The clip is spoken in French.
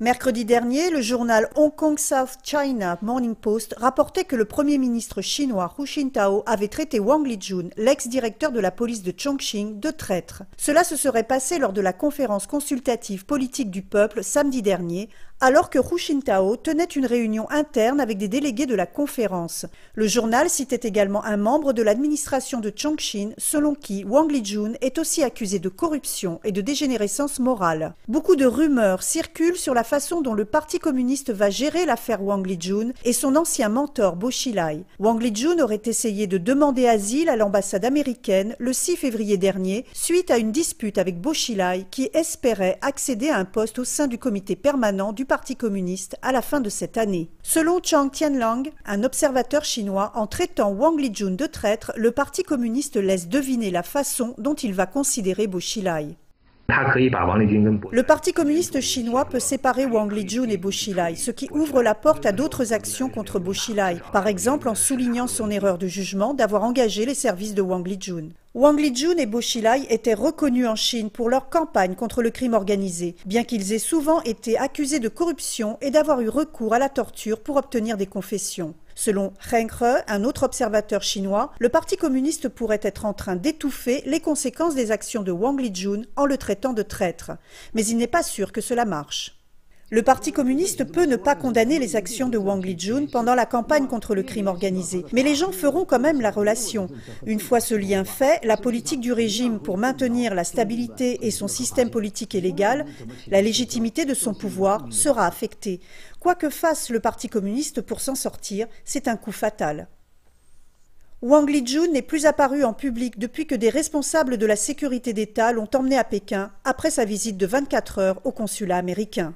Mercredi dernier, le journal Hong Kong South China Morning Post rapportait que le Premier ministre chinois Hu Jintao avait traité Wang Lijun, l'ex-directeur de la police de Chongqing, de traître. Cela se serait passé lors de la conférence consultative politique du peuple samedi dernier, alors que Hu Jintao tenait une réunion interne avec des délégués de la conférence. Le journal citait également un membre de l'administration de Chongqing, selon qui Wang Lijun est aussi accusé de corruption et de dégénérescence morale. Beaucoup de rumeurs circulent sur la façon dont le Parti communiste va gérer l'affaire Wang Lijun et son ancien mentor Bo Xilai. Wang Lijun aurait essayé de demander asile à l'ambassade américaine le 6 février dernier, suite à une dispute avec Bo Xilai qui espérait accéder à un poste au sein du comité permanent du Parti communiste à la fin de cette année. Selon Chang Tianlang, un observateur chinois, en traitant Wang Lijun de traître, le Parti communiste laisse deviner la façon dont il va considérer Bo Xilai. Le Parti communiste chinois peut séparer Wang Lijun et Bo Xilai, ce qui ouvre la porte à d'autres actions contre Bo Xilai, par exemple en soulignant son erreur de jugement d'avoir engagé les services de Wang Lijun. Wang Lijun et Bo Xilai étaient reconnus en Chine pour leur campagne contre le crime organisé, bien qu'ils aient souvent été accusés de corruption et d'avoir eu recours à la torture pour obtenir des confessions. Selon Heng He, un autre observateur chinois, le Parti communiste pourrait être en train d'étouffer les conséquences des actions de Wang Lijun en le traitant de traître. Mais il n'est pas sûr que cela marche. Le Parti communiste peut ne pas condamner les actions de Wang Lijun pendant la campagne contre le crime organisé, mais les gens feront quand même la relation. Une fois ce lien fait, la politique du régime pour maintenir la stabilité et son système politique et légal, la légitimité de son pouvoir sera affectée. Quoi que fasse le Parti communiste pour s'en sortir, c'est un coup fatal. Wang Lijun n'est plus apparu en public depuis que des responsables de la sécurité d'État l'ont emmené à Pékin après sa visite de 24 heures au consulat américain.